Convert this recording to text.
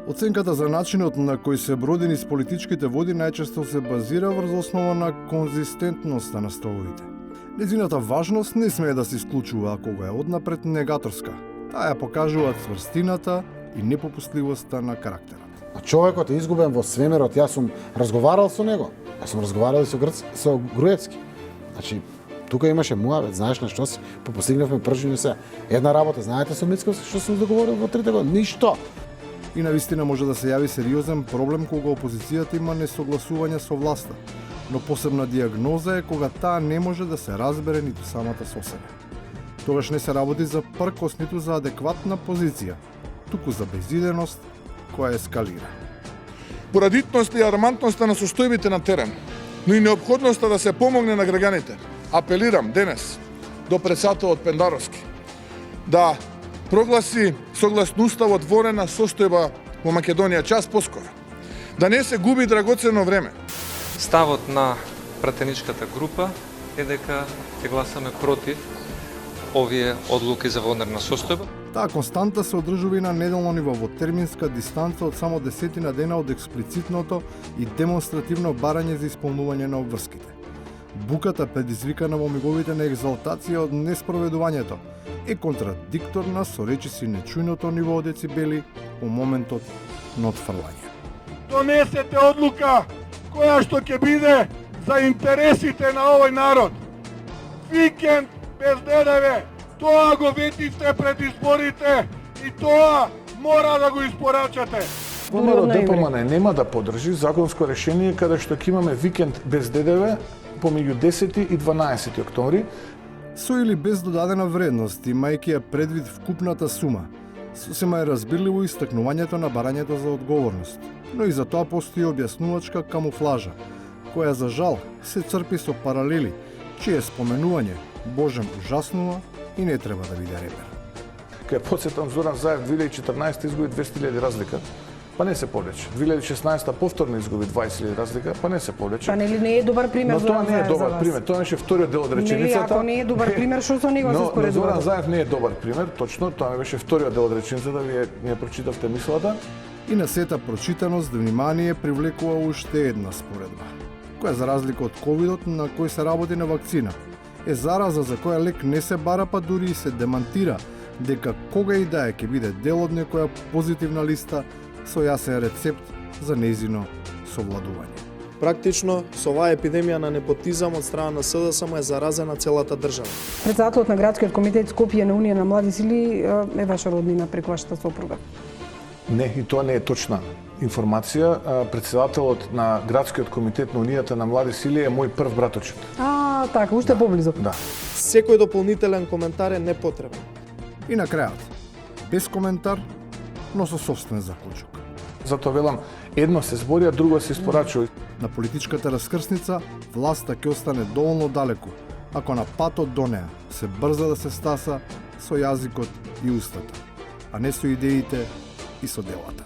Оценката за начинот на кој се броди низ политичките води најчесто се базира врз основа на конзистентноста на ставовите. Незината важност не смее да се исклучува ако го е однапред негаторска. Таа ја покажуваат цврстината и непопустливоста на карактерот. А човекот е изгубен во свемерот, јас сум разговарал со него. Јас сум разговарал и со Груевски. Значи, тука имаше муавет, знаеш на што си, постигнавме пржини се. Една работа, знаете со Мицковски што сум договорил во 3 години? Ништо. И навистина може да се јави сериозен проблем кога опозицијата има несогласување со власта, но посебна диагноза е кога таа не може да се разбере ниту самата со себе. Тогаш не се работи за пркос ниту за адекватна позиција, туку за безиденост која ескалира. Порадитноста и армантноста на состојбите на терен, но и необходноста да се помогне на граѓаните. Апелирам денес до председателот Пендаровски да прогласи согласно уставот ворена состојба во Македонија час поскоро. Да не се губи драгоцено време. Ставот на пратеничката група е дека ќе гласаме против овие одлуки за вонредна состојба. Таа константа се одржува и на неделно ниво во терминска дистанца од само 10 дена од експлицитното и демонстративно барање за исполнување на обврските. Буката предизвикана во миговите на екзалтација од неспроведувањето е контрадикторна со речиси нечујното ниво од децибели во моментот на отфрлање. Донесете одлука која што ќе биде за интересите на овој народ. Викенд без ДДВ, тоа го ветивте пред изборите и тоа мора да го испорачате. ВМРО ДПМН нема да поддржи законско решение каде што ќе имаме викенд без ДДВ помеѓу 10 и 12 октомври. Со или без додадена вредност, имајќи ја предвид вкупната сума, сосема е разбирливо истакнувањето на барањето за одговорност, но и за тоа постои објаснувачка камуфлажа, која за жал се црпи со паралели, чие споменување божем ужаснува и не треба да биде репер. Кај подсетам Зоран Заев 2014 изгуби 200.000 разлика, па не се повлече. 2016 повторно изгуби 20.000 разлика, па не се повлече. Па нели не е добар пример но Зоран тоа не е Заев за добар вас? пример, тоа беше вториот дел од реченицата. Нели ако не е добар пример, што со него се Но споредува? Зоран Заев не е добар пример, точно, тоа беше вториот дел од реченицата, вие не прочитавте мислата. И на сета прочитаност внимание привлекува уште една споредба, која за разлика од ковидот на кој се работи на вакцина, е зараза за која лек не се бара, па дури и се демантира дека кога и да е ќе биде дел од некоја позитивна листа со јасен рецепт за нејзино совладување. Практично, со оваа епидемија на непотизам од страна на СДСМ е заразена целата држава. Председателот на градскиот комитет Скопје на Унија на млади сили е ваша роднина преку вашата сопруга. Не, и тоа не е точна информација. Председателот на градскиот комитет на Унијата на млади сили е мој прв браточет. Така, уште поблизо. Да. Секој дополнителен коментар е непотребен. И на крајот, без коментар, но со собствен заклучок. Затоа велам, едно се збори, а друго се испорачува. На политичката раскрсница, власта ќе остане доволно далеку, ако на патот до неа се брза да се стаса со јазикот и устата, а не со идеите и со делата.